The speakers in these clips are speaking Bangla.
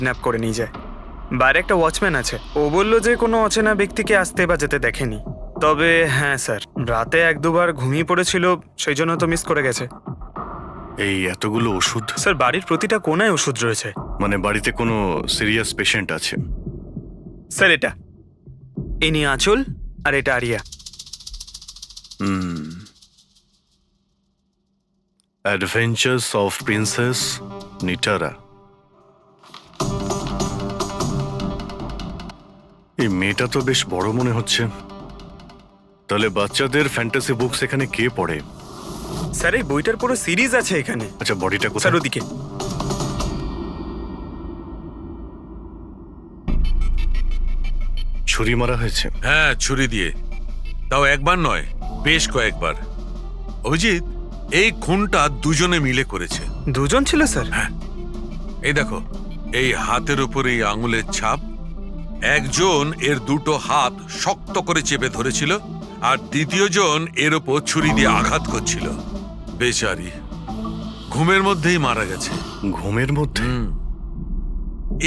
কিডন্যাপ করে নিয়ে যায়। বাইরে একটা ওয়াচম্যান আছে, ও বলল যে কোনো অচেনা ব্যক্তিকে আসতে বা যেতে দেখেনি। তবে হ্যাঁ স্যার, রাতে এক দুবার ঘুমিয়ে পড়েছিল, সেই জন্য তো মিস করে গেছে। এই এতগুলো ওষুধ? স্যার বাড়ির প্রতিটা কোনায় ওষুধ রয়েছে। মানে বাড়িতে কোনো সিরিয়াস পেশেন্ট আছে? স্যার এটা ইনি আঁচল আর এটা Aria. Adventures of princess Nitara. এই মেয়েটা তো বেশ বড় মনে হচ্ছে। তাহলে বাচ্চাদের ফ্যান্টাসি বুকস এখানে কে পড়ে? স্যার এই বইটার পুরো সিরিজ আছে এখানে। আচ্ছা, বডিটা স্যার কোথায়? ওদিকে। ছুরি মারা হয়েছে? হ্যাঁ, ছুরি দিয়ে। তাও একবার নয়, বেশ কয়েকবার। অভিজিৎ, এই খুনটা দুজনে মিলে করেছে। দুজন ছিল স্যার? হ্যাঁ, এই দেখো, এই হাতের উপর এই আঙুলের ছাপ। একজন এর দুটো হাত শক্ত করে চেপে ধরেছিল, আর দ্বিতীয় জন এর উপর ছুরি দিয়ে আঘাত করছিল। বেচারি ঘুমের মধ্যেই মারা গেছে। ঘুমের মধ্যে?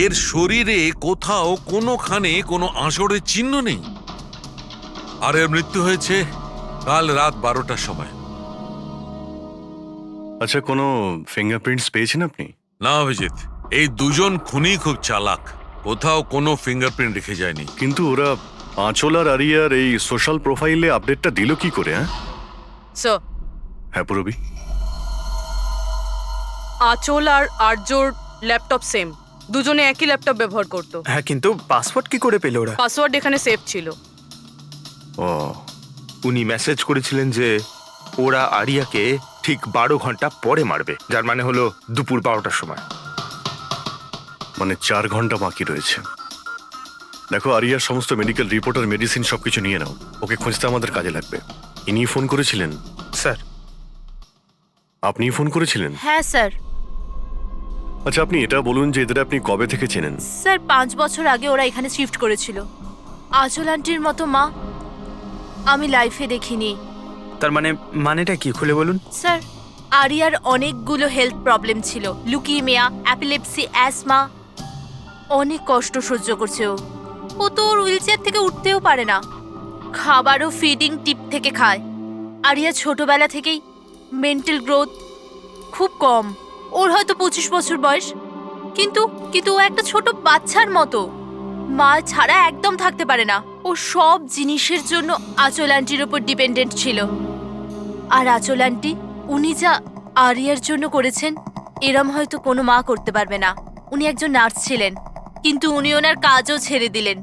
এর শরীরে কোথাও কোনোখানে কোনো আঁচড়ের চিহ্ন নেই। আর এর মৃত্যু হয়েছে কাল রাত 12টার সময়। আচ্ছা, কোনো ফিঙ্গারপ্রিন্টস পেয়েছেন আপনি? না অভিজিৎ, এই দুজন খুনি খুব চালাক, কোথাও কোনো ফিঙ্গারপ্রিন্ট রেখে যায়নি। কিন্তু ওরা আঁচল আর আরিয়ার এই সোশ্যাল প্রোফাইলে আপডেটটা দিল কি করে? স্যার, হ্যাঁ পুরবি। আঁচল আর আর্যর ল্যাপটপ সেম, দুজনে একই ল্যাপটপ ব্যবহার করতো। হ্যাঁ, কিন্তু পাসওয়ার্ড কি করে পেল ওরা? পাসওয়ার্ড এখানে সেভ ছিল। ও, উনি মেসেজ করেছিলেন যে ওরা আরিয়াকে ঠিক 12 ঘন্টা পরে মারবে, যার মানে হলো দুপুর 12টার সময়। মানে 4 ঘন্টা বাকি রয়েছে। দেখো, আরিয়ার সমস্ত মেডিকেল রিপোর্ট আর মেডিসিন সবকিছু নিয়ে নাও, ওকে খুঁজতে আমাদের কাজে লাগবে। ইনি ফোন করেছিলেন? স্যার আপনি ফোন করেছিলেন? হ্যাঁ স্যার। আচ্ছা, আপনি এটা বলুন যে এদের আপনি কবে থেকে চেনেন? স্যার 5 বছর আগে ওরা এখানে শিফট করেছিল। আঁচল আন্টির মতো মা আমি লাইফে দেখিনি। তার মানেটা কি, খুলে বলুন। স্যার, আরিয়ার অনেকগুলো হেলথ প্রবলেম ছিল, লুকিমিয়া, অ্যাপিলেপসি, অ্যাসমা। অনেক কষ্ট সহ্য করছে ও তো ওর হুইলচেয়ার থেকে উঠতেও পারে না। খাবারও ফিডিং টিপ থেকে খায়। আরিয়া ছোটবেলা থেকেই মেন্টাল গ্রোথ খুব কম। ওর হয়তো 25 বছর বয়স, কিন্তু ও একটা ছোট বাচ্চার মতো। মা ছাড়া একদম থাকতে পারে না। ও সব জিনিসের জন্য আঁচল আন্টির ওপর ডিপেন্ডেন্ট ছিল। আর আঁচল আন্টি উনি যা আরিয়ার জন্য করেছেন, এরম হয়তো কোনো মা করতে পারবে না। উনি একজন নার্স ছিলেন, কিন্তু উনি ওনার কাজও ছেড়ে দিলেন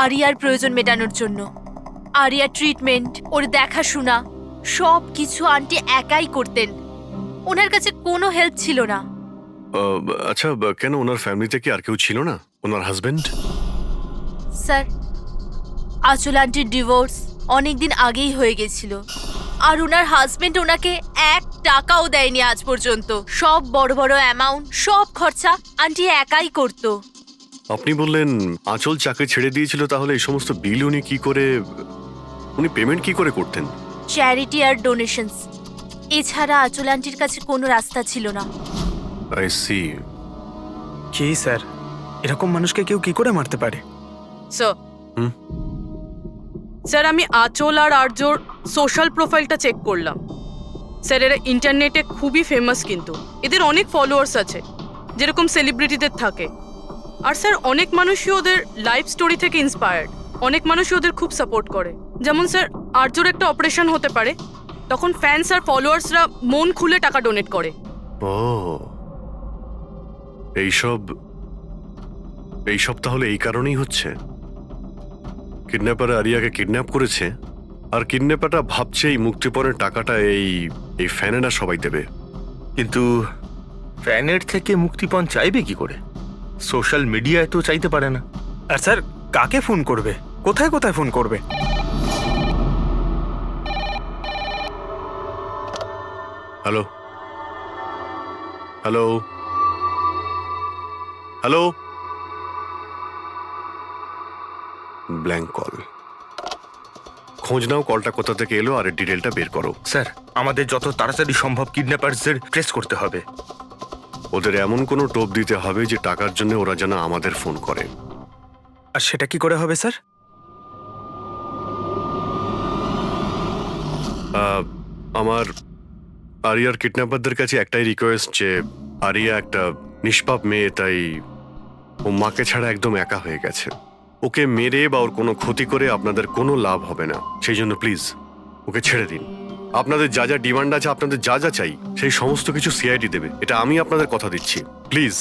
আরিয়ার প্রয়োজন মেটানোর জন্য। আরিয়ার ট্রিটমেন্ট, ওর দেখাশোনা সব কিছু আন্টি একাই করতেন। ওনার কাছে কোনো হেল্প ছিল না। আচ্ছা, কেন ওনার ফ্যামিলিতে কি আর কেউ ছিল না? ওনার হাজবেন্ড? স্যার, আঁচল আন্টির ডিভোর্স অনেকদিন আগেই হয়ে গেছিল, আর ওনার হাজবেন্ড ওনাকে 1 টাকাও দেয়নি আজ পর্যন্ত। সব বড় বড় অ্যামাউন্ট, সব খরচা আন্টি একাই করতো। আপনি বললেন আঁচল চাকরি ছেড়ে দিয়েছিল, তাহলে এই সমস্ত বিল উনি কি করে, উনি পেমেন্ট কি করে করতেন? চ্যারিটি আর ডোনেশনস, এছাড়া আঁচল আন্টির কাছে কোনো রাস্তা ছিল না। I C. কি স্যার, এরকম মানুষকে কেউ কি করে মারতে পারে? স্যার, স্যার আমি আঁচল আর আর্যর সোশ্যাল প্রোফাইলটা চেক করলাম। স্যার এরা ইন্টারনেটে খুবই ফেমাস, কিন্তু এদের অনেক ফলোয়ার্স আছে, যেরকম সেলিব্রিটিদের থাকে। আর স্যার অনেক মানুষই ওদের লাইফ স্টোরি থেকে ইন্সপায়ার্ড। অনেক মানুষই ওদের খুব সাপোর্ট করে। যেমন স্যার, আর্যর একটা অপারেশন হতে পারে, তখন ফ্যান্স আর ফলোয়ার্সরা মন খুলে টাকা ডোনেট করে। ও, এইসব তাহলে এই কারণেই হচ্ছে। কিডন্যাপার আরিয়াকে কিডন্যাপ করেছে, আর কিডন্যাপারটা ভাবছে এই মুক্তিপণের টাকাটা এই ফ্যানেরা সবাই দেবে। কিন্তু ফ্যানের থেকে মুক্তিপণ চাইবে কি করে? সোশ্যাল মিডিয়ায় তো চাইতে পারে না। আর স্যার কাকে ফোন করবে, কোথায় কোথায় ফোন করবে? Hello hello hello, blank call. খোঁজ নাও কলটা কোথা থেকে এলো আর এর ডিটেলটা বের করো। স্যার, আমাদের যত তাড়াতাড়ি সম্ভব কিডন্যাপারদের ট্রেস করতে হবে। ওদের এমন কোনো টোপ দিতে হবে যে টাকার জন্য ওরা যেন আমাদের ফোন করে। আর সেটা কি করে হবে স্যার? আমার আরিয়ার কিডন্যাপারদের কাছে একটাই রিকোয়েস্ট যে আরিয়া একটা নিষ্পাপ মেয়ে, তাই ও মাকে ছাড়া একদম একা হয়ে গেছে। ওকে মেরে বা ওর কোনো ক্ষতি করে আপনাদের কোনো লাভ হবে না, সেই জন্য প্লিজ ওকে ছেড়ে দিন। আপনাদের যা যা ডিমান্ড আছে, আপনাদের যা যা চাই, সেই সমস্ত কিছু সিআইডি দেবে, এটা আমি আপনাদের কথা দিচ্ছি। প্লিজ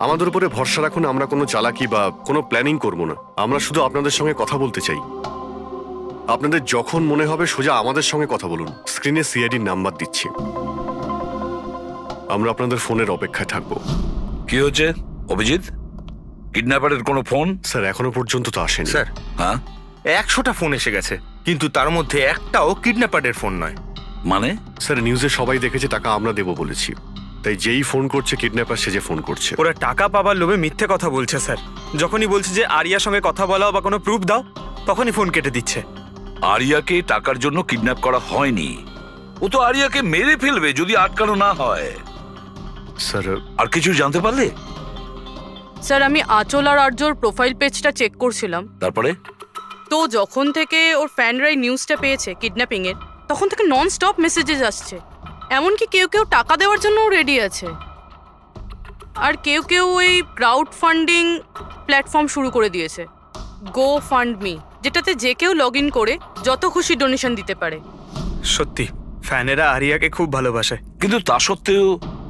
আমাদের উপরে ভরসা রাখুন, আমরা কোনো চালাকি বা কোনো প্ল্যানিং করব না। আমরা শুধু আপনাদের সঙ্গে কথা বলতে চাই। আপনাদের যখন মনে হবে সোজা আমাদের সঙ্গে কথা বলুন। স্ক্রিনে সিআইডির নাম্বার দিচ্ছি, আমরা আপনাদের ফোনের অপেক্ষায় থাকবো। কি হচ্ছে অভিজিৎ? কিডন্যাপারের কোনো ফোন? স্যার এখনো পর্যন্ত তো আসেনি। স্যার হ্যাঁ 100টা ফোন এসে গেছে, কিন্তু তার মধ্যে একটাও কিডন্যাপারের ফোন নয়। মানে? স্যার নিউজে সবাই দেখেছে টাকা আমরা দেবো বলেছি, তাই যেই ফোন করছে কিডন্যাপার সেজে ফোন করছে। ওরা টাকা পাবার লোভে মিথ্যে কথা বলছে স্যার। যখনই বলছে যে আরিয়ার সঙ্গে কথা বলাও বা কোনো প্রুফ দাও, তখনই ফোন কেটে দিচ্ছে। আরিয়াকে টাকার জন্য কিডন্যাপ করা হয়নি, ও তো আরিয়াকে মেরে ফেলবে যদি আটকানো না হয়। স্যার আর কিছু জানতে পারলে? স্যার আমি আঁচল আর আর্যর প্রোফাইল পেজটা চেক করছিলাম, তারপরে? তো যখন থেকে ওর ফ্যানরাই নিউজটা পেয়েছে কিডন্যাপিংয়ের, তখন থেকে নন স্টপ মেসেজেস আসছে। এমনকি কেউ কেউ টাকা দেওয়ার জন্যও রেডি আছে, আর কেউ কেউ ওই ক্রাউড ফান্ডিং প্ল্যাটফর্ম শুরু করে দিয়েছে, গো ফান্ড মি, যেটাতে যে কেউ লগ ইন করে যত খুশি ডোনেশন দিতে পারে। সত্যি ফ্যানেরা আরিয়াকে খুব ভালোবাসে। কিন্তু তা সত্ত্বেও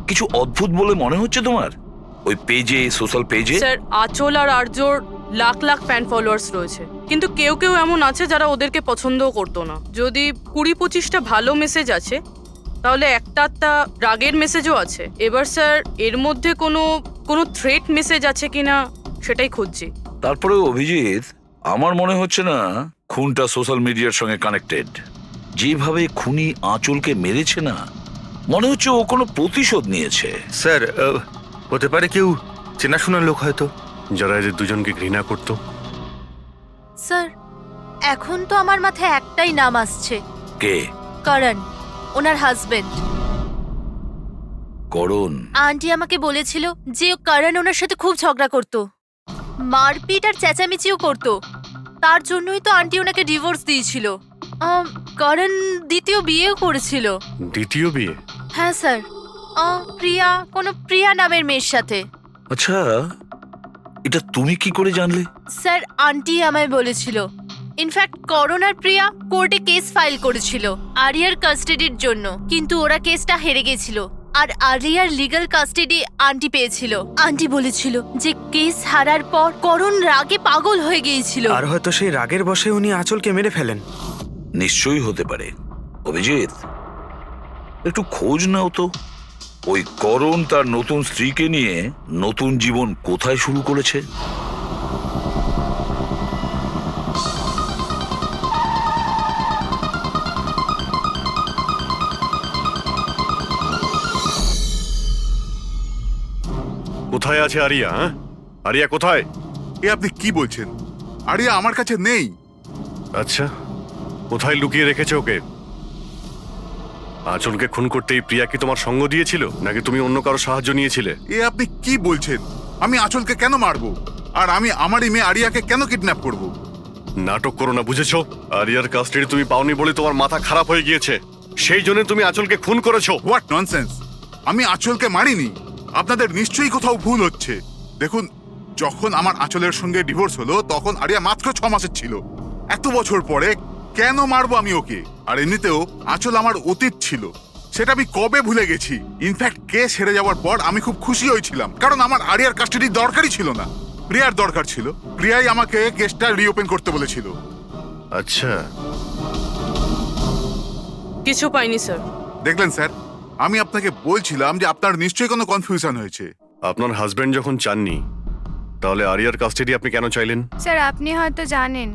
কিছু অদ্ভুত বলে মনে হচ্ছে তোমার ওই পেজে, সোশ্যাল পেজে? স্যার আঁচল আর আর্যর লাখ লাখ ফ্যান ফলোয়ার্স রয়েছে, কিন্তু কেউ কেউ এমন আছে যারা ওদেরকে পছন্দও করতো না। যদি 20-25টা ভালো মেসেজ আছে, তাহলে একটা রাগের মেসেজও আছে। এবার স্যার এর মধ্যে কোনো থ্রেট মেসেজ আছে কিনা সেটাই খুঁজছি। তারপরে অভিজিৎ, আমার মনে হচ্ছে না খুনটা সোশ্যাল মিডিয়ার সঙ্গে কানেক্টেড। যেভাবে খুনি আঁচলকে মেরেছে না, মনে হচ্ছে ও কোনো প্রতিশোধ নিয়েছে। স্যার হতে পারে কেউ চেনাশোনা লোক হয়তো, যারা এদের দুজনকে ঘৃণা করতো। স্যার এখন তো আমার মাথায় একটাই নাম আসছে, কে? করণ, ওনার হাজবেন্ড। করণ? আন্টি আমাকে বলেছিল যে করণ ওনার সাথে খুব ঝগড়া করতো, মারপিট আর চেঁচামেচিও করতো। তার জন্যই তো আন্টি ওনাকে ডিভোর্স দিয়েছিল। করণ দ্বিতীয় বিয়েও করেছিল। দ্বিতীয় বিয়ে? হ্যাঁ স্যার, প্রিয়া নামের মেয়ের সাথে। আচ্ছা, এটা তুমি কি করে জানলে? স্যার আন্টি আমায় বলেছিল। ইনফ্যাক্ট করণ আর প্রিয়া কোর্টে কেস ফাইল করেছিল আরিয়ার কাস্টাডির জন্য, কিন্তু ওরা কেসটা হেরে গেছিল আর আরিয়ার লিগ্যাল কাস্টাডি আন্টি পেয়েছিল। আন্টি বলেছিল যে কেস হারার পর করণ রাগে পাগল হয়ে গিয়েছিল। আর হয়তো সেই রাগের বশে উনি আঁচলকে মেরে ফেলেন। নিশ্চয়ই হতে পারে। অভিজিৎ, একটু খোঁজ নাও তো, ওই করণ তার নতুন স্ত্রীকে নিয়ে নতুন জীবন কোথায় শুরু করেছে। কোথায় আছে আরিয়া? আরিয়া কোথায়? এ আপনি কি বলছেন? আরিয়া আমার কাছে নেই। আচ্ছা, কোথায় লুকিয়ে রেখেছে ওকে? আঁচলকে খুন করতেই প্রিয়া কি তোমার সঙ্গ দিয়েছিল, নাকি তুমি অন্য কারো সাহায্য নিয়েছিলে? এ আপনি কি বলছেন? আমি আঁচলকে কেন মারবো? আর আমি আমারই মেয়ে আরিয়াকে কেন কিডন্যাপ করব? নাটক করো না, বুঝেছো? আরিয়ার কাস্টাডি তুমি পাওনি বলে তোমার মাথা খারাপ হয়ে গিয়েছে, সেই জন্য তুমি আঁচলকে খুন করেছো। What nonsense! আমি আঁচলকে মারিনি। আপনাদের নিশ্চয়ই কোথাও ভুল হচ্ছে। দেখুন, যখন আমার আঁচলের সঙ্গে ডিভোর্স হলো তখন আরিয়া মাত্র 6 মাসের ছিল। এত বছর পরে কেন মারবো আমি ওকে? আর এমনিতেও আঁচল আমার অতীত ছিল, সেটা আমি কবে ভুলে গেছি। ইনফ্যাক্ট কেস হেরে যাওয়ার পর আমি খুব খুশি হয়েছিলাম, কারণ আমার আরিয়ার কাস্টাডি দরকারই ছিল না, প্রিয়ার দরকার ছিল। প্রিয়াই আমাকে কেসটা রিওপেন করতে বলেছিল। আচ্ছা, কিছু পাইনি স্যার। দেখলেন স্যার, আমি আপনাকে বলছিলাম যে আপনার নিশ্চয়ই কোনো কনফিউশন হয়েছে। আপনার হাজবেন্ড যখন চাননি, তাহলে আরিয়ার কাস্টাডি আপনি কেন চাইলেন? স্যার আপনি হয়তো জানেন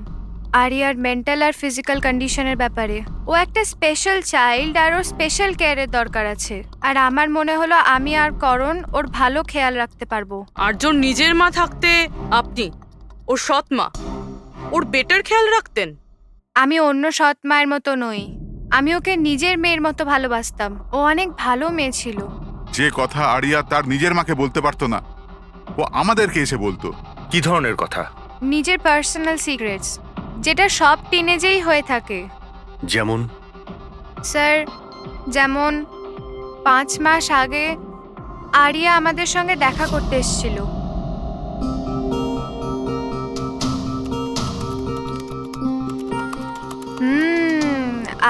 আরিয়ার মেন্টাল আর ফিজিক্যাল কন্ডিশনের ব্যাপারে। ও একটা স্পেশাল চাইল্ড আর ওর স্পেশাল কেয়ারের দরকার আছে, আর আমার মনে হলো আমি আর করণ ওর ভালো খেয়াল রাখতে পারবো। আর্যর নিজের মা থাকতে আপনি ওর সৎ মা, ওর বেটার খেয়াল রাখতেন। আমি অন্য সৎ মায়ের মতো নই, আমি ওকে নিজের মেয়ের মতো ভালোবাসতাম। ও অনেক ভালো মেয়ে ছিল, যে কথা আরিয়া তার নিজের মাকে বলতে পারতো না, ও আমাদেরকে এসে বলতো। কি ধরনের কথা? নিজের পার্সোনাল সিক্রেটস, যেটা সব টিনেজেই হয়ে থাকে। যেমন? স্যার, যেমন 5 মাস আগে আরিয়া আমাদের সঙ্গে দেখা করতে এসেছিল।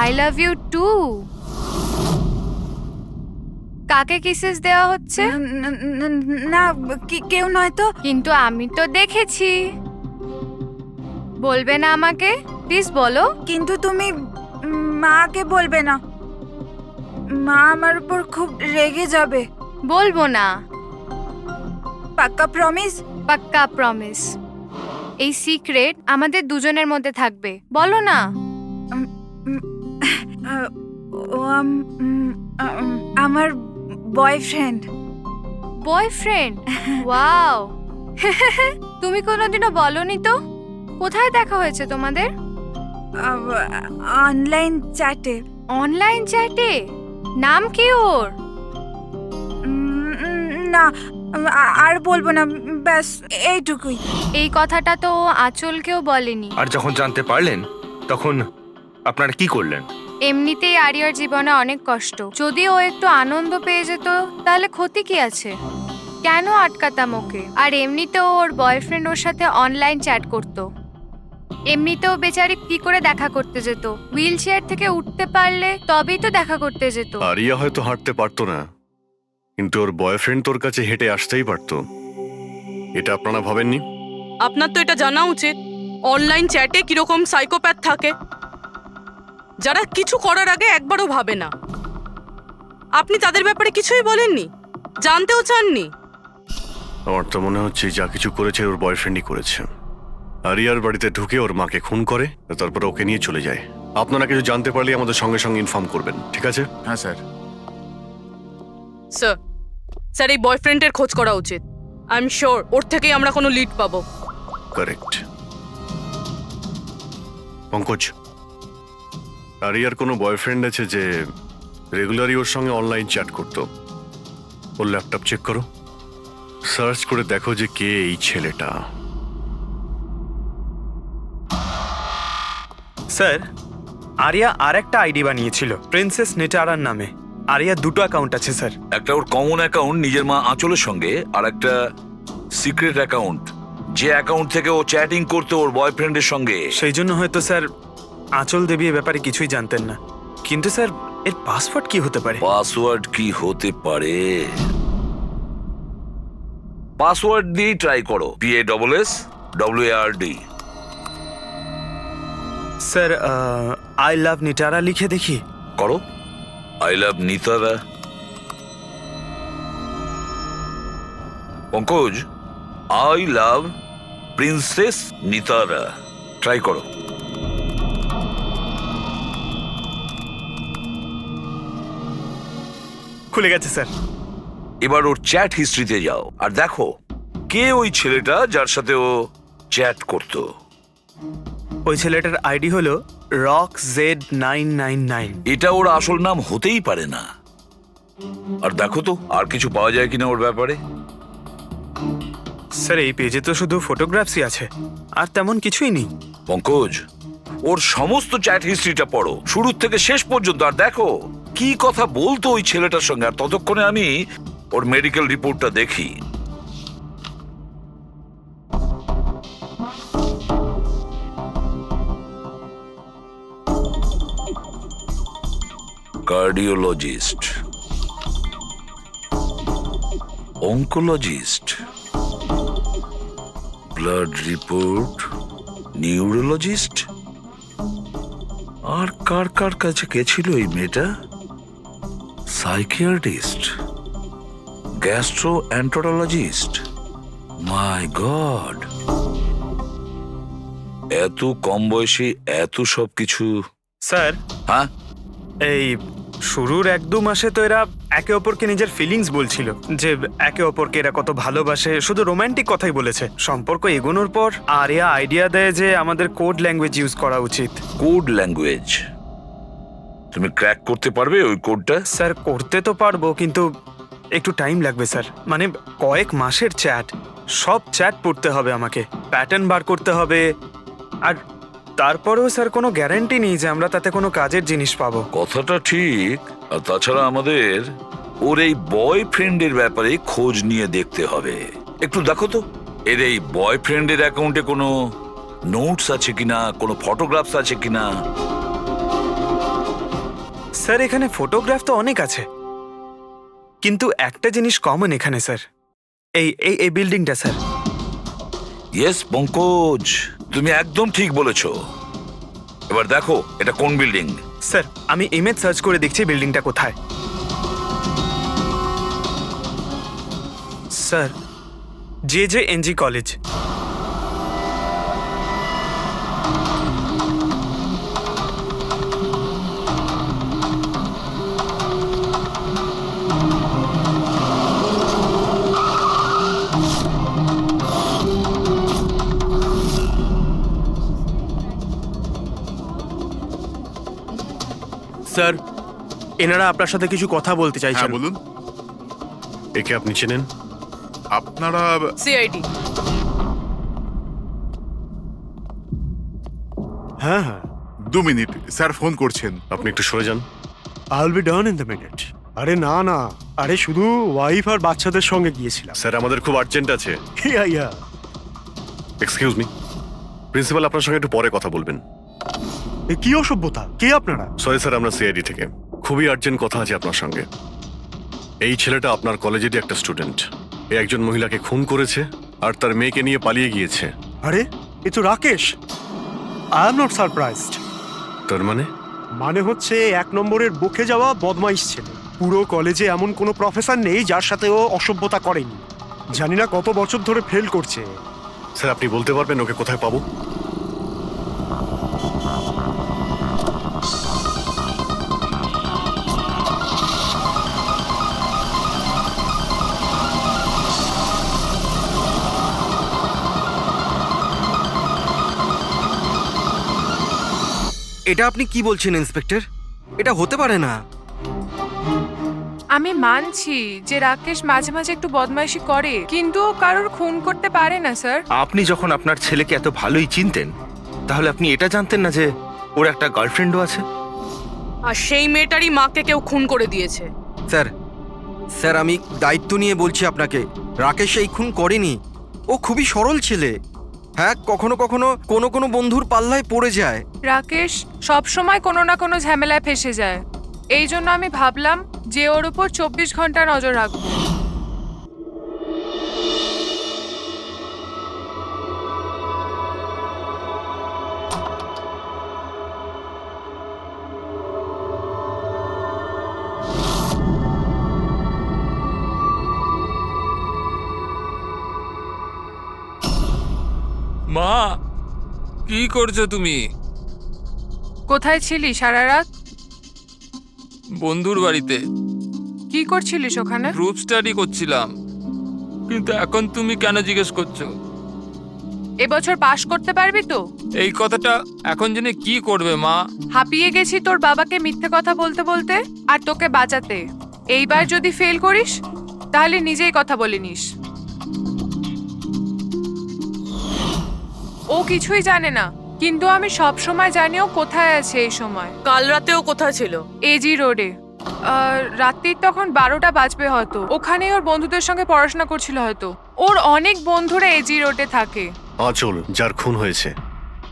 I love you too. কাকে কিসেস দেওয়া হচ্ছে? না, কেউ নয় তো। কিন্তু আমি তো দেখেছি। বলবে না আমাকে? প্লিজ বলো। কিন্তু তুমি মাকে বলবে না, মা আমার উপর খুব রেগে যাবে। বলবো না। পাক্কা প্রমিস? পাক্কা প্রমিস। এই সিক্রেট আমাদের দুজনের মধ্যে থাকবে। বলো না। ও আমার বয়ফ্রেন্ড। বয়ফ্রেন্ড? ওয়াও। তুমি কোনোদিনও বলনি তো। কোথায় দেখা হয়েছে তোমাদের? অনলাইন চ্যাটে। অনলাইন চ্যাটে? নাম কি ওর? না, আর বলবো না, ব্যাস এইটুকুই। এই কথাটা তো ও আঁচলকেও বলেনি। আর যখন জানতে পারলেন তখন আপনারা কি করলেন? এমনিতেই আরিয়ার জীবনে অনেক কষ্ট। যদি ও একটু আনন্দ পেয়ে যেত তাহলে ক্ষতি কি আছে? কেন আটকাতাম ওকে? আর এমনিতেও ওর বয়ফ্রেন্ড ওর সাথে অনলাইন চ্যাট করতো। এমনিতেও বেচারি কি করে দেখা করতে যেত? হুইল চেয়ার থেকে উঠতে পারলে তবেই তো দেখা করতে যেত। আরিয়া হয়তো হাঁটতে পারতো না, কিন্তু ওর বয়ফ্রেন্ড তোর কাছে হেঁটে আসতেই পারতো। এটা আপনারা ভাবেননি? আপনার তো এটা জানা উচিত অনলাইন চ্যাটে কিরকম সাইকোপ্যাথ থাকে, যারা কিছু করার আগে একবারও ভাবে না। আপনি তাদের ব্যাপারে কিছুই বলেননি, জানতেও চাননি। আমার তো মনে হচ্ছে যা কিছু করেছে ওর বয়ফ্রেন্ডই করেছে। আরিয়ার বাড়িতে ঢুকে ওর মাকে খুন করে, তারপর ওকে নিয়ে চলে যায়। আপনারা কিছু জানতে পারলে আমাদের সঙ্গে সঙ্গে ইনফর্ম করবেন, ঠিক আছে? হ্যাঁ স্যার। স্যার, স্যার এই বয়ফ্রেন্ডের খোঁজ করা উচিত। আই এম শিওর ওর থেকেই আমরা কোনো লিড পাবো। কারেক্ট। পঙ্কজ, আরিয়ার কোনো বয়ফ্রেন্ড আছে যে রেগুলারই ওর সঙ্গে অনলাইন চ্যাট করতো? ওর ল্যাপটপ চেক করো, সার্চ করে দেখো যে কে এই ছেলেটা। স্যার, আরিয়া আর একটা আইডি বানিয়েছিল প্রিন্সেস নেটারার নামে। আরিয়ার 2টো অ্যাকাউন্ট আছে স্যার। একটা ওর কমন অ্যাকাউন্ট নিজের মা আঁচলের সঙ্গে, আর একটা সিক্রেট অ্যাকাউন্ট, যে অ্যাকাউন্ট থেকে ও চ্যাটিং করতো ওর বয়ফ্রেন্ডের সঙ্গে। সেই জন্য হয়তো স্যার আঁচল দেবী এ ব্যাপারে কিছুই জানতেন না। কিন্তু স্যার এর পাসওয়ার্ড কি হতে পারে? পাসওয়ার্ড কি হতে পারে? পাসওয়ার্ড দিয়ে ট্রাই করো। PASSWARD। Sir I love Nitara লিখে দেখি। করো। I love Nitara. Pankaj, I love princess Nitara. Try করো। খুলে গেছে স্যার। এবার ওর চ্যাট হিস্ট্রিতে যাও আর দেখো কে ওই ছেলেটা যার সাথে ও চ্যাট করতো। ওই ছেলেটার আইডি হলো RockZ999। এটা ওর আসল নাম হতেই পারে না। আর দেখো তো আর কিছু পাওয়া যায় কিনা ওর ব্যাপারে। স্যার এই পেজে তো শুধু ফটোগ্রাফসই আছে, আর তেমন কিছুই নেই। পঙ্কজ, ওর সমস্ত চ্যাট হিস্ট্রিটা পড়ো শুরু থেকে শেষ পর্যন্ত, আর দেখো কি কথা বলতো ওই ছেলেটার সঙ্গে। আর ততক্ষণে আমি ওর মেডিকেল রিপোর্টটা দেখি। Cardiologist, oncologist, blood report, neurologist. আর কার কার কাছে গেছিল এই মেয়েটা? Psychiatrist, gastroenterologist. মাই গড, এত কম বয়সে এত সব কিছু। স্যার হ্যাঁ, এই শুরুর 1-2 মাসে তো এরা একে অপরকে নিজের ফিলিংস বলছিল, যে একে অপরকে এরা কত ভালোবাসে, শুধু রোমান্টিক কথাই বলেছে। সম্পর্ক এগোনোর পর আরিয়া আইডিয়া দেয় যে আমাদের কোড ল্যাঙ্গুয়েজ ইউজ করা উচিত। Code language? তুমি ক্র্যাক করতে পারবে ওই কোডটা? স্যার করতে তো পারবো, কিন্তু একটু টাইম লাগবে স্যার, মানে কয়েক মাসের চ্যাট, সব চ্যাট পড়তে হবে আমাকে, প্যাটার্ন বার করতে হবে। আর তারপরেও স্যার কোনো গ্যারান্টি নেই যে আমরা তাতে কোনো কাজের জিনিস পাবো। কথাটা ঠিক, আর তাছাড়া আমাদের ওর এই বয়ফ্রেন্ডের ব্যাপারে খোঁজ নিয়ে দেখতে হবে। একটু দেখো তো এর এই বয়ফ্রেন্ডের অ্যাকাউন্টে কোনো নোটস আছে কিনা, কোনো ফটোগ্রাফস আছে কিনা। স্যার এখানে ফটোগ্রাফ তো অনেক আছে, কিন্তু একটা জিনিস কমন এখানে স্যার, এই এই এই বিল্ডিংটা স্যার। ইয়েস পঙ্কজ, তুমি একদম ঠিক বলেছো। এবার দেখো এটা কোন বিল্ডিং। স্যার আমি ইমেজ সার্চ করে দেখছি বিল্ডিংটা কোথায়। Sir JJNG college. স্যার, এনারা আপনার সাথে কিছু কথা বলতে হ্যাঁ চাইছেন। বলুন। একে আপনি চেনেন? আপনারা সিআইডি। হ্যাঁ হ্যাঁ, 2 মিনিট, স্যার ফোন করছেন। আপনি একটু সরে যান। আইল be done in the minute. আরে না না, আরে শুধু ওয়াইফ আর বাচ্চাদের সঙ্গে গিয়েছিলাম। স্যার আমাদের খুব আর্জেন্ট আছে। ইয়া ইয়া। এক্সকিউজ মি, প্রিন্সিপাল আপনার সঙ্গে একটু পরে কথা বলবেন। এ কি অসভ্যতা? কে আপনারা? সরি স্যার, আমরা সিআইডি থেকে। খুবই আর্জেন্ট কথা আছে আপনার সঙ্গে। এই ছেলেটা আপনার কলেজেরই একটা স্টুডেন্ট। এ একজন মহিলাকে খুন করেছে আর তার মেয়েকে নিয়ে পালিয়ে গিয়েছে। আরে এ তো Rakesh. I am not surprised. তার মানে? মানে হচ্ছে 1 নম্বরের বকে যাওয়া বদমাইশ ছেলে। পুরো কলেজে এমন কোনো প্রফেসর নেই যার সাথে ও অসভ্যতা করেনি। জানি না কত বছর ধরে ফেল করছে। স্যার আপনি বলতে পারবেন ওকে কোথায় পাবো? এটা আপনি কি বলছেন ইন্সপেক্টর? এটা হতে পারে না। আমি মানছি যে রাকেশ মাঝে মাঝে একটু বদমাইশি করে, কিন্তু ও কারোর খুন করতে পারে না স্যার। আপনি যখন আপনার ছেলেকে এত ভালোই চিনতেন, তাহলে আপনি এটা জানতেন না যে ওর একটা গার্লফ্রেন্ডও আছে? আর সেই মেয়েটারই মাকে কেউ খুন করে দিয়েছে। স্যার, স্যার আমি দায়িত্ব নিয়ে বলছি আপনাকে, রাকেশ এই খুন করেনি। ও খুবই সরল ছেলে। হ্যাঁ, কখনো কখনো কোনো বন্ধুর পাল্লায় পড়ে যায়। রাকেশ সব সময় কোনো না কোনো ঝামেলায় ফেসে যায়। এই জন্য আমি ভাবলাম যে ওর উপর 24 ঘন্টা নজর রাখবো। মা, কি করছো তুমি? কোথায় ছিলি সারা রাত? বন্ধুর বাড়িতে। কি করছিলিস ওখানে? গ্রুপ স্টাডি করছিলাম। কিন্তু এখন তুমি কেন জিজ্ঞেস করছো? এবছর পাশ করতে পারবি তো? এই কথাটা এখন জেনে কি করবে মা? হাঁপিয়ে গেছি তোর বাবাকে মিথ্যে কথা বলতে বলতে আর তোকে বাঁচাতে। এইবার যদি ফেল করিস তাহলে নিজেই কথা বলে নিস। ও কিছুই জানে না, কিন্তু আমি সব সময় জানি ও কোথায় আছে এই সময়। কাল রাতেও কোথায় ছিল? এজি রোডে। রাত্রির তখন 12টা বাজবে হয়তো। ওখানেই ওর বন্ধুদের সঙ্গে পড়াশোনা করছিল হয়তো। ওর অনেক বন্ধুরা এজি রোডে থাকে। আঁচল যার খুন হয়েছে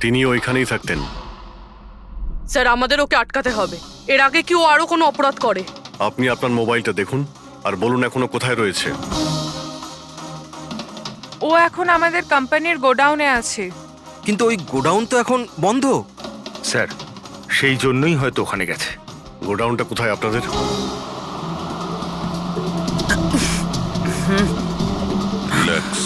তিনি ওইখানেই থাকতেন। স্যার আমাদের ওকে আটকাতে হবে। এর আগে কি ও আরো কোনো অপরাধ করে? আপনি আপনার মোবাইলটা দেখুন আর বলুন এখনো কোথায় রয়েছে। ও এখন আমাদের কোম্পানির গোডাউনে আছে। কিন্তু ওই গোডাউন তো এখন বন্ধ। স্যার সেই জন্যই হয়তো ওখানে গেছে। গোডাউনটা কোথায় আপনাদের? রিল্যাক্স।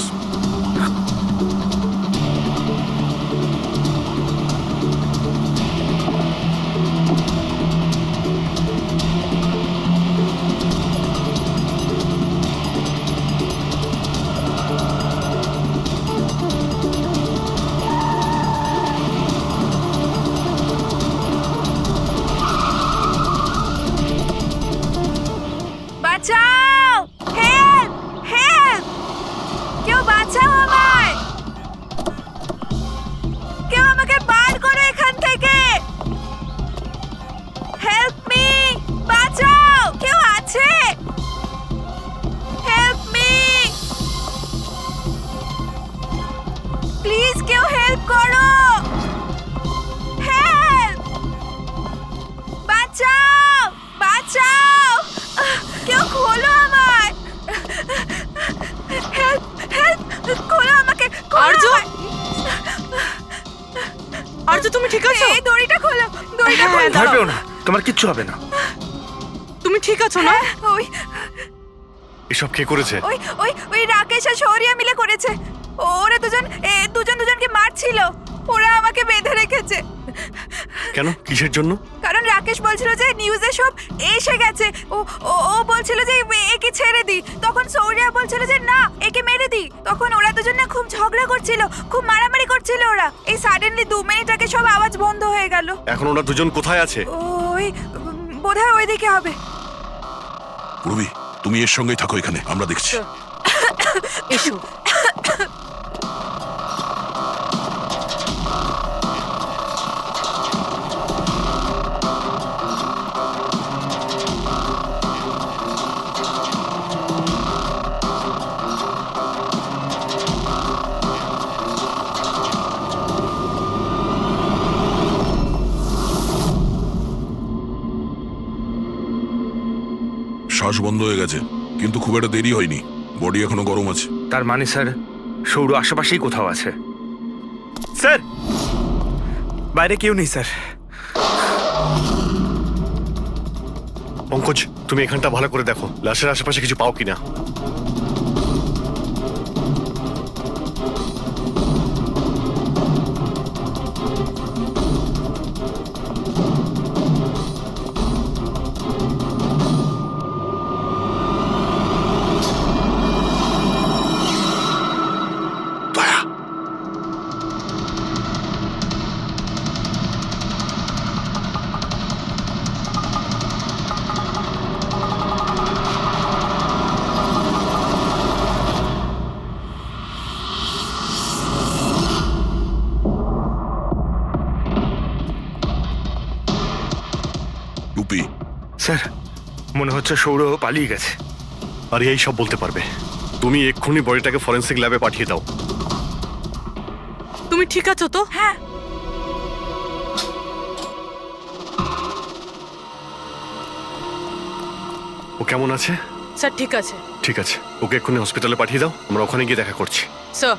বাঁচাও! কেউ হেল্প করো, হেল্প, বাঁচাও, বাঁচাও, কেউ খোলো আমায়, হেল্প, হেল্প, খোলো আমাকে, আর্য! আর্য, তুমি ঠিক আছো? এই দড়িটা খোলো, দড়িটা হ্যাঁ, খোলো। ভয় পেও না, তোমার কিচ্ছু হবে না। তুমি ঠিক আছো না? ওই এসব কে করেছে? ওই ওই ওই রাকেশ আর শৌর্য মিলে করেছে। ওরা দুজনকে মারছিল। ওরা আমাকে বেঁধে রেখেছে। কেন, কিসের জন্য? কারণ রাকেশ বলছিল যে নিউজে সব এসে গেছে। ও ও ও বলছিল যে একে ছেড়ে দি। তখন শৌর্য বলছিল যে না, একে মেরে দি। তখন ওরা দুজন না খুব ঝগড়া করছিল, খুব মারামারি করছিল ওরা। এই সাডেনলি 2 মিনিট আগে সব আওয়াজ বন্ধ হয়ে গেল। এখন ওরা দুজন কোথায় আছে? ওই বোধহয় ওইদিকে হবে। পূর্বী, তুমি এর সঙ্গেই থাকো এখানে, আমরা দেখছি। এসো। শ্বাস বন্ধ হয়ে গেছে, কিন্তু খুব একটা দেরি হয়নি। বডি এখনো গরম আছে। তার মানে স্যার সৌর আশেপাশেই কোথাও আছে। স্যার, বাইরে কেউ নেই স্যার। পঙ্কজ, তুমি এখানটা ভালো করে দেখো, লাশের আশেপাশে কিছু পাও কিনা। টুপি, স্যার মনে হচ্ছে সৌর পালিয়ে গেছে। আর এই সব বলতে পারবে। তুমি এক্ষুনি বডিটাকে ফরেন্সিক ল্যাবে পাঠিয়ে দাও। তুমি ঠিক আছো তো? হ্যাঁ, ও কেমন আছে? স্যার ঠিক আছে। ঠিক আছে, ওকে এক্ষুনি হসপিটালে পাঠিয়ে দাও, আমরা ওখানে গিয়ে দেখা করছি। Sir,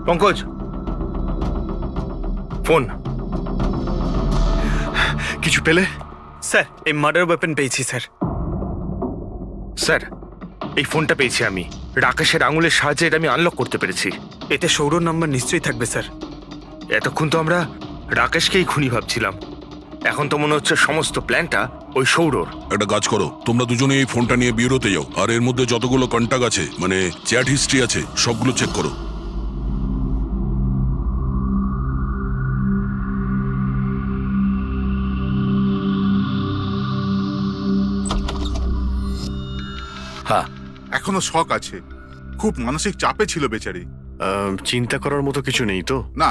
Pankaj, phone. কিছু পেলে? স্যার, এই মার্ডার ওয়েপন পেয়েছি স্যার। স্যার এই ফোনটা পেয়েছি আমি, রাকেশের আঙুলের সাহায্যে এটা আমি আনলক করতে পেরেছি। এতে সৌরভ নাম্বার নিশ্চয়ই থাকবে স্যার। এতক্ষণ তো আমরা রাকেশকেই খুনি ভাবছিলাম, এখন তো মনে হচ্ছে সমস্ত প্ল্যানটা ওই সৌরর। একটা কাজ করো, তোমরা দুজনে এই ফোনটা নিয়ে বিউরোতে যাও, আর এর মধ্যে যতগুলো কন্টাক্ট আছে, মানে চ্যাট হিস্ট্রি আছে, সবগুলো চেক করো। হ্যাঁ, এখনো শক আছে, খুব মানসিক চাপে ছিল বেচারি। চিন্তা করার মতো কিছু নেই তো? না,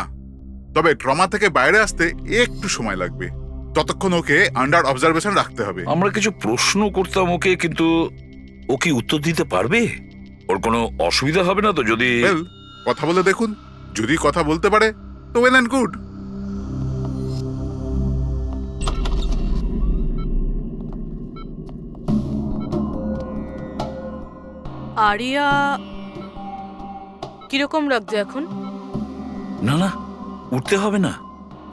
তবে ট্রমা থেকে বাইরে আসতে একটু সময় লাগবে। ততক্ষণ ওকে আন্ডার অবজারভেশন রাখতে হবে। আমরা কিছু প্রশ্ন করতাম ওকে, কিন্তু ও কি উত্তর দিতে পারবে? ওর কোনো অসুবিধা হবে না তো যদি? Well, কথা বলে দেখুন, যদি কথা বলতে পারে তো ওয়েল অ্যান্ড গুড। আরিয়া কিরকম লাগছে এখন? না না, উঠতে হবে না,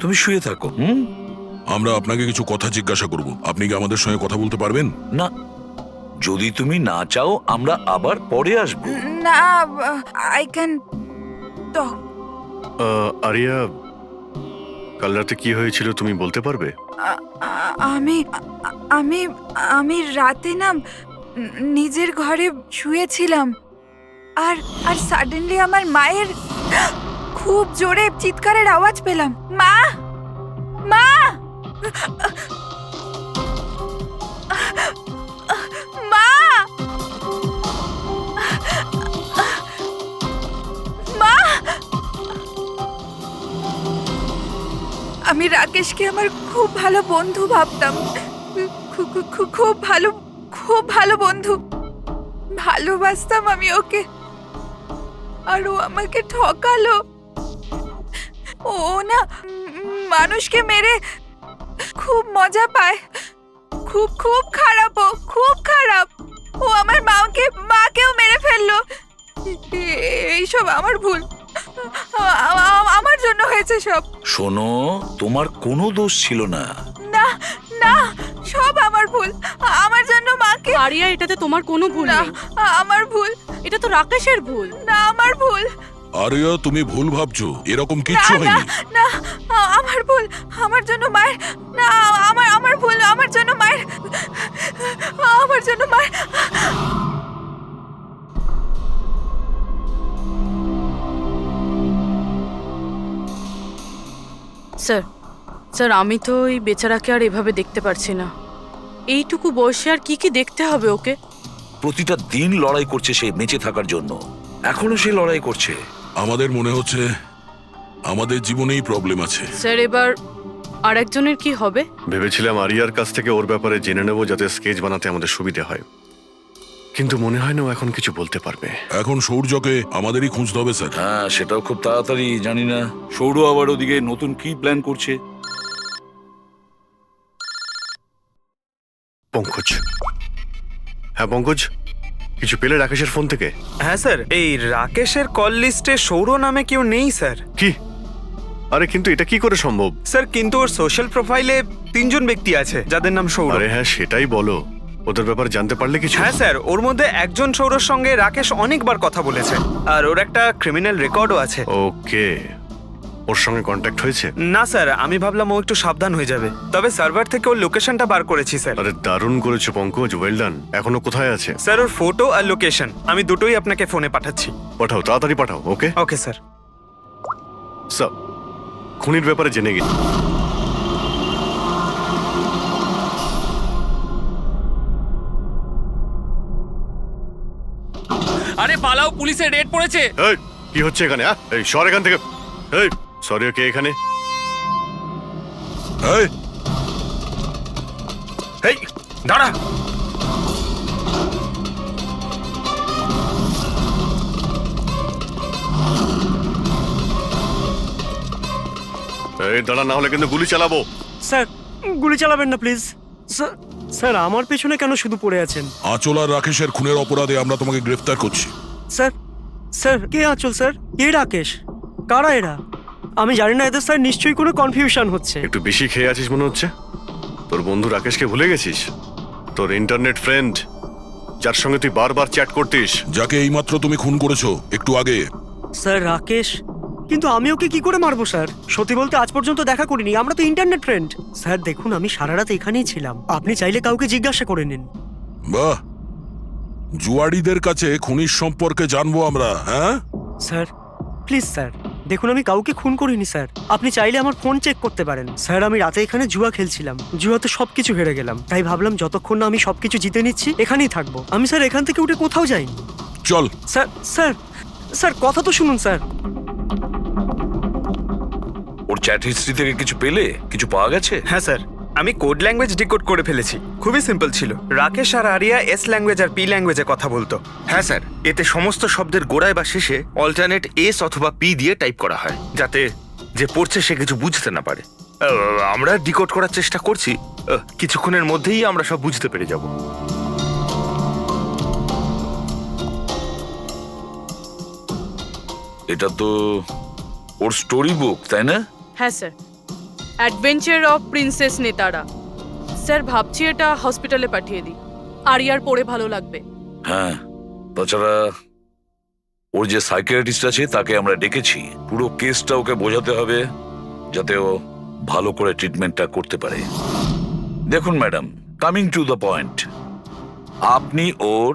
তুমি শুয়ে থাকো। আমরা আপনাকে কিছু কথা জিজ্ঞাসা করব, আপনি কি আমাদের সঙ্গে কথা বলতে পারবেন? না, যদি তুমি না চাও আমরা আবার পরে আসবো। না, আই ক্যান টক। আরিয়া, কাল রাতে কি হয়েছিল তুমি বলতে পারবে? আমি আমি আমি রাতে না নিজের ঘরে শুয়েছিলাম, আর আর সাডেনলি আমার মায়ের খুব জোরে চিৎকারের আওয়াজ পেলাম। মা, মা, মা, মা, আমি রাকেশকে আমার খুব ভালো বন্ধু ভাবতাম, খুব ভালো বন্ধু ভালোবাসতাম আমি ওকে, আর ও আমাকে ঠকালো। ও না মানুষকে মেরে খুব মজা পায়, খুব খারাপ, ও খুব খারাপ। ও আমার মাকেও মেরে ফেললো। এইসব আমার ভুল, আমার জন্য হয়েছে সব। শোনো, তোমার কোনো দোষ ছিল না। না না, সব আমার ভুল, আমার জন্য মাকে। আরিয়া, এটাতে তোমার কোনো ভুল না, নেই। আমার ভুল। এটা তো রাকেশের ভুল। না, আমার ভুল। আরিয়া, তুমি ভুল ভাবছো, এরকম না কিচ্ছু না হয়নি। না, আমার ভুল, আমার জন্য মায়ের। না, আমার ভুল, আমার জন্য মায়ের, আমার জন্য মায়ের। স্যার আমি তো ওই বেচারাকে আর এভাবে দেখতে পারছি না। এইটুকু বয়সে আর কি কি দেখতে হবে ওকে? প্রতিটা দিন লড়াই করছে সে বেঁচে থাকার জন্য, এখনো সে লড়াই করছে। আমাদের মনে হচ্ছে আমাদের জীবনেই প্রবলেম আছে। স্যার এবার আরেকজনের কি হবে? ভেবেছিলাম আরিয়ার কাছ থেকে ওর ব্যাপারে জেনে নেব, যাতে স্কেচ বানাতে আমাদের সুবিধা হয়, কিন্তু মনে হয় না ও এখন কিছু বলতে পারবে। এখন সৌর্যকে আমাদেরই খুঁজতে হবে স্যার। হ্যাঁ, সেটাও খুব তাড়াতাড়ি। জানি না সৌর আবার ওদিকে নতুন কি প্ল্যান করছে। পঙ্কজ, হ্যাঁ পঙ্কজ, কিছু পেলে রাকেশের ফোন থেকে? হ্যাঁ স্যার, এই রাকেশের কল লিস্টে সৌর নামে কেউ নেই স্যার। কি? আরে কিন্তু এটা কি করে সম্ভব? স্যার কিন্তু ওর সোশ্যাল প্রোফাইলে 3 জন ব্যক্তি আছে যাদের নাম সৌর। আরে হ্যাঁ, সেটাই বলো, ওদের ব্যাপারে জানতে পারলে কিছু? হ্যাঁ স্যার, ওর মধ্যে একজন সৌরর সঙ্গে রাকেশ অনেকবার কথা বলেছে, আর ওর একটা ক্রিমিনাল রেকর্ডও আছে। ওকে, ওর সঙ্গে কন্ট্যাক্ট হয়েছে? না স্যার, আমি ভাবলাম ও একটু সাবধান হয়ে যাবে, তবে সার্ভার থেকে ওর লোকেশনটা বার করেছি স্যার। আরে দারুণ করেছো পঙ্কজ, ওয়েল ডান। এখনো কোথায় আছে? স্যার ওর ফটো আর লোকেশন আমি দুটোই আপনাকে ফোনে পাঠাচ্ছি। পাঠাও, তাড়াতাড়ি পাঠাও। ওকে ওকে স্যার। স্যার, খুনির ব্যাপারে জেনে গেছি। আরে পালাও, পুলিশের রেড পড়েছে। এই কি হচ্ছে এখানে? এই সর এখান থেকে। এই সরি, কে এখানে? এই এই দাঁড়া, এই দাঁড়া, না হলে কিন্তু গুলি চালাবো। স্যার গুলি চালাবেন না প্লিজ। স্যার আমার পেছনে কেন শুধু পড়ে আছেন? আঁচল আর রাকেশের খুনের অপরাধে আমরা তোমাকে গ্রেফতার করছি। স্যার কে আঁচল স্যার? কে রাকেশ? কারা এরা? আমি জানি না এদের স্যার, নিশ্চয়ই কোনো কনফিউশন হচ্ছে। একটু বেশি খেয়ে আছিস মনে হচ্ছে। তোর বন্ধু রাকেশকে ভুলে গেছিস? তোর ইন্টারনেট ফ্রেন্ড, যার সঙ্গে তুই বারবার চ্যাট করতিস, যাকে এইমাত্র তুমি খুন করেছো একটু আগে। স্যার রাকেশ? কিন্তু আমি ওকে কি করে মারবো স্যার? সত্যি বলতে আজ পর্যন্ত দেখা করিনি, আমরা তো ইন্টারনেট ফ্রেন্ড। স্যার দেখুন, আমি সারা রাত এখানেই ছিলাম, আপনি চাইলে কাউকে জিজ্ঞাসা করে নিন। বাহ, জুয়াড়িদের কাছে খুনির সম্পর্কে জানবো আমরা। হ্যাঁ স্যার প্লিজ স্যার, দেখুন আমি কাউকে খুন করিনি স্যার, আপনি চাইলে আমার ফোন চেক করতে পারেন। স্যার আমি রাতে এখানে জুয়া খেলছিলাম, জুয়াতে সবকিছু হেরে গেলাম, তাই ভাবলাম যতক্ষণ না আমি সবকিছু জিতে নিচ্ছি এখানেই থাকবো। আমি স্যার এখান থেকে উঠে কোথাও যাইনি। চল। স্যার কথা তো শুনুন স্যার। ওর চ্যাট হিস্ট্রি থেকে কিছু পেলে? কিছু পাওয়া গেছে? হ্যাঁ স্যার, আমি কোড ল্যাঙ্গুয়েজ ডিকোড করে ফেলেছি। খুবই সিম্পল ছিল। রাকেশ আর আরিয়া এস ল্যাঙ্গুয়েজ আর পি ল্যাঙ্গুয়েজে কথা বলতো। হ্যাঁ স্যার, এতে সমস্ত শব্দের গোড়ায় বা শেষে অল্টারনেট এস অথবা পি দিয়ে টাইপ করা হয়, যাতে যে পড়ছে সে কিছু বুঝতে না পারে। আমরা ডিকোড করার চেষ্টা করছি, কিছুক্ষণের মধ্যেই আমরা সব বুঝতে পেরে যাব। এটা তো ওর স্টোরি বুক, তাই না? হ্যাঁ স্যার, অ্যাডভেঞ্চার অফ প্রিন্সেস নেতারা। স্যার ভাবছি এটা হসপিটালে পাঠিয়ে দিই, আরিয়ার পড়ে ভালো লাগবে। হ্যাঁ, তাছাড়া ওর যে সাইকিয়াট্রিস্ট আছে তাকে আমরা ডেকেছি। পুরো কেসটা ওকে বোঝাতে হবে, যাতে ও ভালো করে ট্রিটমেন্টটা করতে পারে। দেখুন madam, coming to the point, আপনি ওর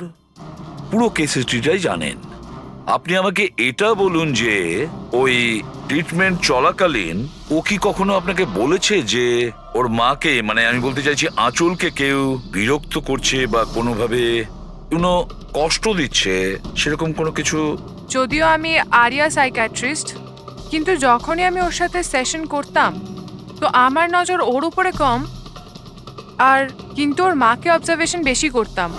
পুরো কেস হিস্ট্রিটাই জানেন। আপনি আমাকে এটা বলুন যে ওই ট্রিটমেন্ট চলাকালীন ও কি কখনো আপনাকে বলেছে যে ওর মাকে, মানে আমি বলতে চাইছি আঁচলকে, কেউ বিরক্ত করছে বা কোনোভাবে কোনো কষ্ট দিচ্ছে, সেরকম কোনো কিছু? যদিও আমি আরিয়া সাইকিয়াট্রিস্ট, কিন্তু যখনই আমি ওর সাথে সেশন করতাম তো আমার নজর ওর উপরে কম, আর কিন্তু ওর মাকে অবজারভেশন বেশি করতাম,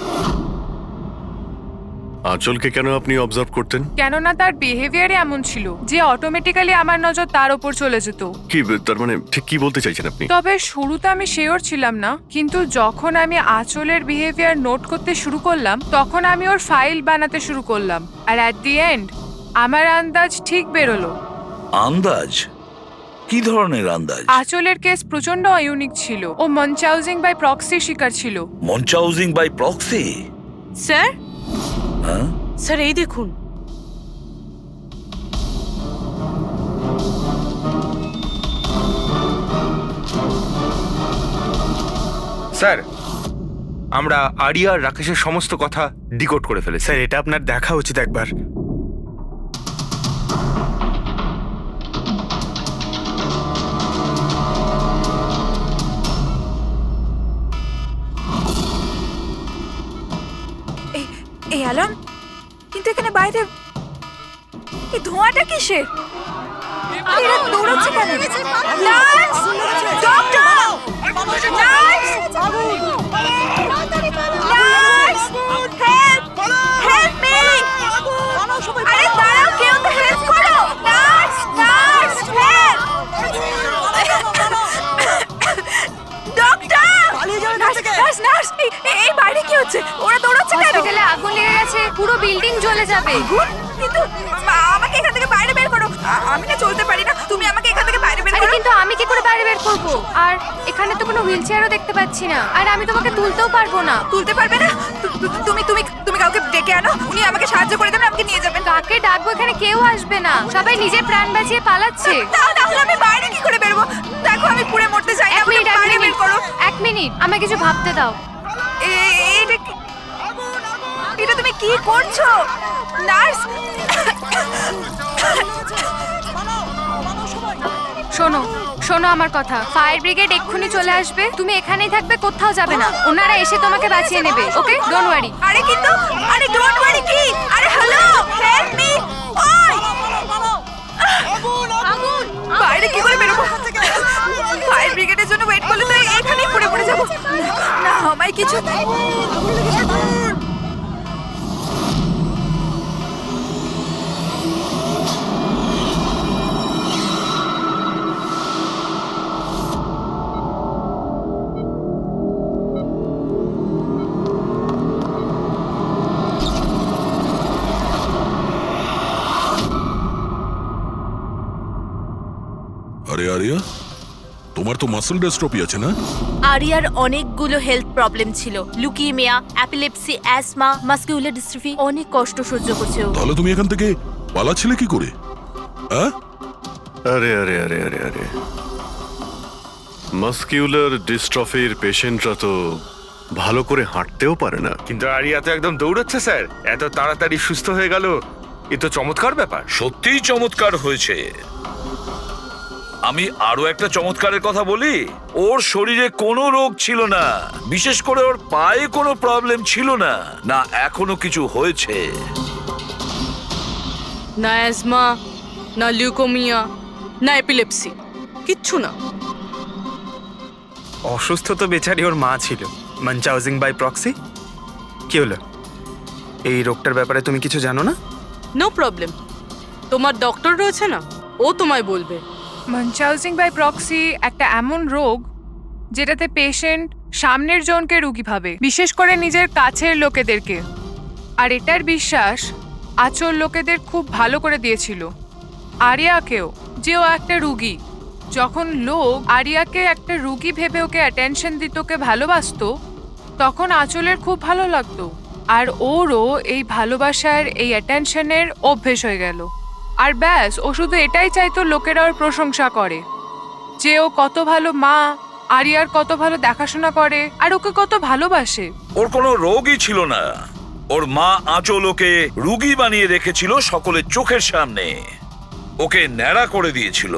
আঁচলকে কেন আপনি অবজার্ভ করতেন? কেননা তার বিহেভিয়ারই এমন ছিল যে অটোমেটিক্যালি আমার নজর তার ওপর চলে যেত। কি তার মানে ঠিক কি বলতে চাইছেন আপনি? তবে শুরুতে আমি শিওর ছিলাম না, কিন্তু যখন আমি আঁচলের বিহেভিয়ার নোট করতে শুরু করলাম তখন আমি ওর ফাইল বানাতে শুরু করলাম, আর অ্যাট দি এন্ড আমার আন্দাজ ঠিক বেরোলো। আন্দাজ? কি ধরনের আন্দাজ? আঁচলের কেস প্রচন্ড ইউনিক ছিল। ও মনচাউজিং বাই প্রক্সি শিকার ছিল। মনচাউজিং বাই প্রক্সি? স্যার, হ্যাঁ স্যার এই দেখুন। স্যার, আমরা আরিয়া আর রাকেশের সমস্ত কথা ডিকোড করে ফেলেছি। স্যার এটা আপনার দেখা উচিত একবার। এই অ্যালার্ম, কিন্তু এখানে বাইরে এই ধোঁয়াটা কিসের? এরা দৌড়াচ্ছে কেন? Nurse! Doctor! Nurse! Nurse! Help! Help me! আরে দাঁড়াও, কেউ তো হেল্প করো! Nurse! Nurse! Help! Doctor! Nurse! Nurse! এই বাইরে কি হচ্ছে? ওরা দৌড়াচ্ছে কেন? হসপিটালে আগুন লেগে গেছে, পুরো বিল্ডিং জ্বলে যাবে। কিন্তু আমাকে এখান থেকে বাইরে বের করো। আমি না চলতে পারি না, তুমি আমাকে এখান থেকে বাইরে বের আরে করো। কিন্তু আমি কি করে বাইরে বের করব? আর এখানে তো কোনো হুইল চেয়ারও দেখতে পাচ্ছি না, আর আমি তোমাকে তুলতেও পারবো না। তুলতে পারবে না? তুমি তুমি তুমি কাউকে ডেকে আনো, উনি আমাকে সাহায্য করে দেবেন, আমাকে নিয়ে যাবেন। কাকে ডাকবো? এখানে কেউ আসবে না, সবাই নিজের প্রাণ বাঁচিয়ে পালাচ্ছে। তাহলে আমি বাইরে কি করে বেরোবো? দেখো আমি পুড়ে মরতে চাই না, এক মিনিট, আমাকে বাইরে বের করো। এক মিনিট, আমাকে কিছু ভাবতে দাও। এটা এটা তুমি কি করছো নার্স? শোনো শোনো আমার কথা, ফায়ার ব্রিগেড এক্ষুনি চলে আসবে, তুমি এখানেই থাকবে, কোথাও যাবে না, ওনারা এসে তোমাকে বাঁচিয়ে নেবে। ওকে, ডোন্ট ওয়ারি। আরে কিন্তু, আরে ডোন্ট ওয়ারি কি? আরে হ্যালো, হেল্প মি! ওই বাইরে কি করে বেরোবো? ফায়ার ব্রিগেডের জন্য ওয়েট করলে তো এখানেই পড়ে যাবো। না আমায় কিছু আরে আরিয়া, তোমার তো মাসল ডিস্ট্রফি আছে না? আরিয়ার অনেকগুলো হেলথ প্রবলেম ছিল, লুকিমিয়া, অ্যাপিলেপসি, অ্যাসমা, মাসকিউলার ডিস্ট্রফি, অনেক কষ্ট সহ্য করছে ও। তাহলে তুমি এখান থেকে পালাচ্ছিলে কি করে? হ্যাঁ? আরে আরে আরে আরে আরে মাসকিউলার ডিস্ট্রফির পেশেন্টরা তো ভালো করে হাঁটতেও পারে না। কিন্তু আরিয়া তো একদম দৌড়াচ্ছে স্যার, এত তাড়াতাড়ি সুস্থ হয়ে গেল, এ তো চমৎকার ব্যাপার। সত্যিই চমৎকার হয়েছে। আমি আরো একটা চমৎকারের কথা বলি, ওর শরীরে কোনো রোগ ছিল না, বিশেষ করে ওর পায়ে কোনো প্রবলেম ছিল না, না এখনো কিছু হয়েছে। না অ্যাজমা, না লিউকোমিয়া, না এপিলেপসি, কিচ্ছু না। অসুস্থ তো বেচারি ওর মা ছিল, মনচাউজিং বাই প্রক্সি। কি হলো? এই রোগটার ব্যাপারে তুমি কিছু জানো না? নো প্রবলেম, তোমার ডক্টর রয়েছে না, ও তোমায় বলবে। মনচাউজিং বাই প্রক্সি একটা এমন রোগ যেটাতে পেশেন্ট সামনের জনকে রোগী ভাবে, বিশেষ করে নিজের কাছের লোকেদেরকে। আর এটার বিশ্বাস আচল লোকেদের খুব ভালো করে দিয়েছিল আরিয়াকেও, যে ও একটা রুগী। যখন লোক আরিয়াকে একটা রুগী ভেবে ওকে অ্যাটেনশন দিত, ওকে ভালোবাসতো, তখন আচলের খুব ভালো লাগতো, আর ওরও এই ভালোবাসার, এই অ্যাটেনশনের অভ্যেস হয়ে গেল। আর ব্যাস, ও শুধু এটাই চাইতো লোকেরা ওর প্রশংসা করে, যে ও কত ভালো মা, আরিয়ার কত ভালো দেখাশোনা করে, আর ওকে কত ভালোবাসে। ওর কোনো রোগই ছিল না, ওর মা আঁচল ওকে রুগী বানিয়ে রেখেছিল সকলের চোখের সামনে। ওকে ন্যাড়া করে দিয়েছিল,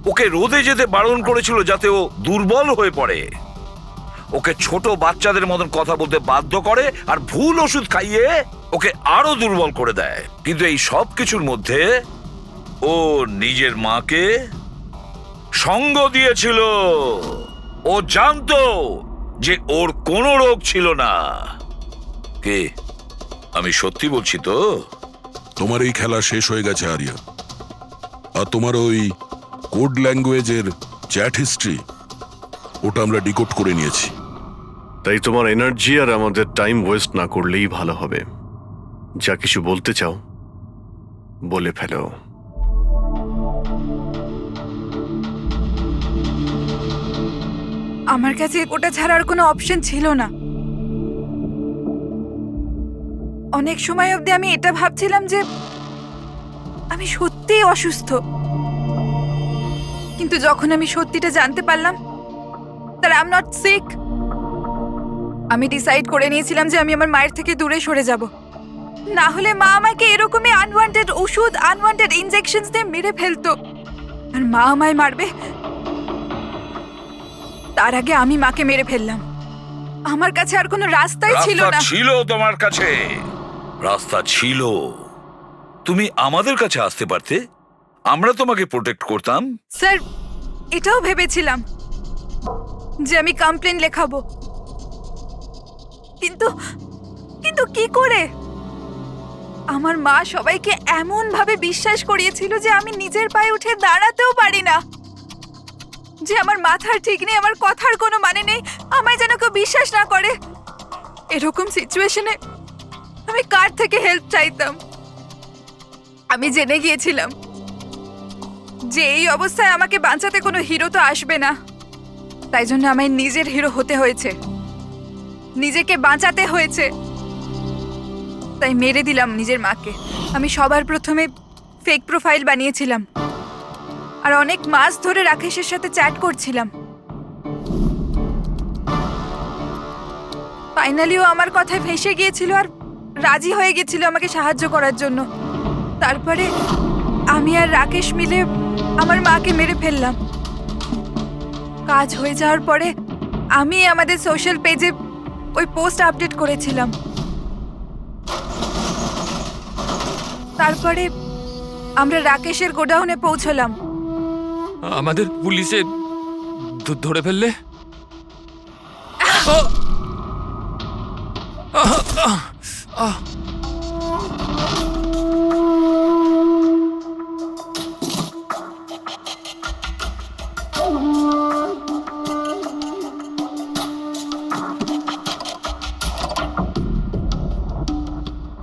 ওকে রোদে যেতে বারণ করেছিল যাতে ও দুর্বল হয়ে পড়ে, ওকে ছোট বাচ্চাদের মতন কথা বলতে বাধ্য করে, আর ভুল ওষুধ খাইয়ে ওকে আরো দুর্বল করে দেয়। কিন্তু এই সব কিছুর মধ্যে ও নিজের মাকে সঙ্গ দিয়েছিল। ও জানতো যে ওর কোনো রোগ ছিল না। কে? আমি সত্যি বলছি তো? তোমার এই খেলা শেষ হয়ে গেছে আরিয়া। আর তোমার ওই কোড ল্যাঙ্গুয়েজের চ্যাট হিস্ট্রি, ওটা আমরা ডিকোড করে নিয়েছি। তাই তোমার এনার্জি আর আমাদের টাইম ওয়েস্ট না করলেই ভালো হবে। যা কিছু বলতে চাও বলে ফেলো। আমার কাছে ওটা ছাড়া আর কোনো অপশন ছিল না। অনেক সময় অবধি আমি এটা ভাবছিলাম যে আমি সত্যিই অসুস্থ, কিন্তু যখন আমি সত্যিটা জানতে পারলাম that I'm not sick, আমি ডিসাইড করে নিয়েছিলাম যে আমি আমার মায়ের থেকে দূরে সরে যাব। না হলে মা আমাকে এরকমই আনওয়ান্টেড ওষুধ, আনওয়ান্টেড ইনজেকশনস দিয়ে মেরে ফেলতো। আর মা আমায় মারবে তার আগে আমি মাকে মেরে ফেললাম। আমার কাছে আর কোনো রাস্তাই ছিল রাস্তা না। ছিল তোমার কাছে, রাস্তা ছিল। তুমি আমাদের কাছে আসতে পারতে, আমরা তোমাকে প্রোটেক্ট করতাম। স্যার, এটাও ভেবেছিলাম যে আমি কমপ্লেন লেখাবো, কিন্তু কিন্তু কি করে? আমার মা সবাইকে এমন ভাবে বিশ্বাস করিয়েছিল যে আমি নিজের পায়ে উঠে দাঁড়াতেও পারি না, যে আমার মাথার ঠিক নেই, আমার কথার কোনো মানে নেই, আমায় যেন কেউ বিশ্বাস না করে। এরকম সিচুয়েশনে আমি কার থেকে হেল্প চাইতাম? আমি জেনে গিয়েছিলাম যে এই অবস্থায় আমাকে বাঁচাতে কোনো হিরো তো আসবে না, তাই জন্য আমায় নিজের হিরো হতে হয়েছে, নিজেকে বাঁচাতে হয়েছে। তাই মেরে দিলাম নিজের মাকে। আমি সবার প্রথমে ফেক প্রোফাইল বানিয়েছিলাম আর অনেক মাস ধরে রাকেশের সাথে চ্যাট করছিলাম। ফাইনালিও আমার কথায় ফেঁসে গিয়েছিল আর রাজি হয়ে গিয়েছিল আমাকে সাহায্য করার জন্য। তারপরে আমি আর রাকেশ মিলে আমার মাকে মেরে ফেললাম। কাজ হয়ে যাওয়ার পরে আমি আমাদের সোশ্যাল পেজে ওই পোস্ট আপডেট করেছিলাম। তারপরে আমরা রাকেশের গোডাউনে পৌঁছলাম। আমাদের পুলিশে ধরে ফেললে?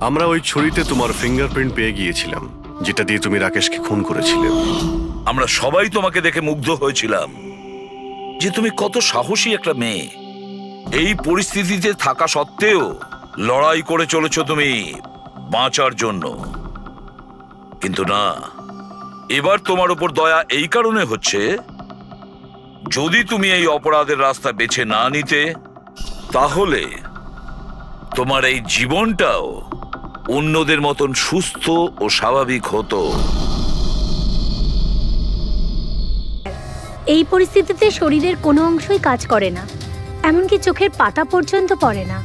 আমরা ওই ছুরিতে তোমার ফিঙ্গারপ্রিন্ট পেয়ে গিয়েছিলাম, যেটা দিয়ে তুমি রাকেশকে খুন করেছিলে। আমরা সবাই তোমাকে দেখে মুগ্ধ হয়েছিলাম যে তুমি কত সাহসী একটা মেয়ে। এই পরিস্থিতিতে থাকা সত্ত্বেও লড়াই করে চলেছো তুমি বাঁচার জন্য। কিন্তু না, এবার তোমার উপর দয়া এই কারণে হচ্ছে, যদি তুমি এই অপরাধের রাস্তা বেছে না নিতে, তাহলে তোমার এই জীবনটাও অন্যদের মতন সুস্থ ও স্বাভাবিক হতো। এই পরিস্থিতিতে শরীরের কোনো অংশই কাজ করে না, এমনকি চোখের পাতা পর্যন্ত পড়ে না।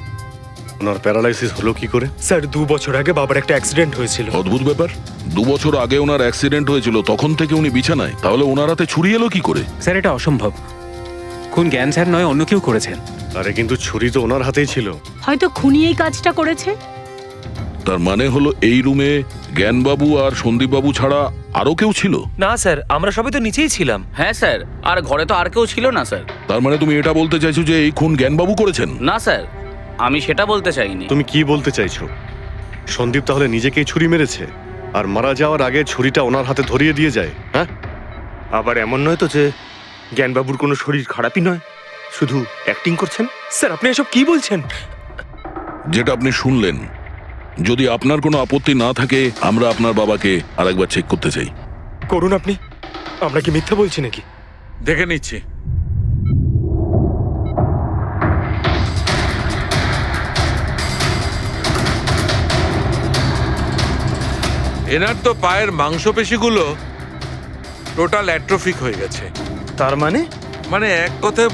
ওনার প্যারালাইসিস হলো কি করে? স্যার 2 বছর আগে বাবার একটা অ্যাক্সিডেন্ট হয়েছিল। অদ্ভুত ব্যাপার, 2 বছর আগে ওনার অ্যাক্সিডেন্ট হয়েছিল, তখন থেকে উনি বিছানায়। তাহলে ওনার হাতে ছুরি এলো কি করে? স্যার এটা অসম্ভব। খুন জ্ঞান স্যার নয়, অন্য কেউ করেছেন। আরে কিন্তু ছুরি তো ওনার হাতেই ছিল। হয়তো খুনি এই কাজটা করেছে। তার মানে হলো এই রুমে জ্ঞানবাবু আর সন্দীপবাবু ছাড়া আরো কেউ ছিল? না স্যার, আমরা সবাই তো নিচেই ছিলাম। হ্যাঁ স্যার, আর ঘরে তো আর কেউ ছিল না স্যার। তার মানে তুমি এটা বলতে চাইছো যে এই খুন জ্ঞানবাবু করেছেন? না স্যার, আমি সেটা বলতে চাইনি। তুমি কি বলতে চাইছো? সন্দীপ তাহলে নিজেকেই ছুরি মেরেছে আর মারা যাওয়ার আগে ছুরিটা ওনার হাতে ধরিয়ে দিয়ে যায়? হ্যাঁ, আবার এমন নয় তো যে জ্ঞানবাবুর কোনো শরীর খারাপই নয়, শুধু অ্যাক্টিং করছেন। স্যার আপনি এসব কি বলছেন? যেটা আপনি শুনলেন, যদি আপনার কোনো আপত্তি না থাকে আমরা আপনার বাবাকে আরেকবার চেক করতে চাই। করুন আপনি, আমরা কি মিথ্যা বলছি নাকি? দেখে নিচ্ছি। এনার তো পায়ের মাংসপেশিগুলো টোটাল অ্যাট্রোফিক হয়ে গেছে। তার মানে এক কথায়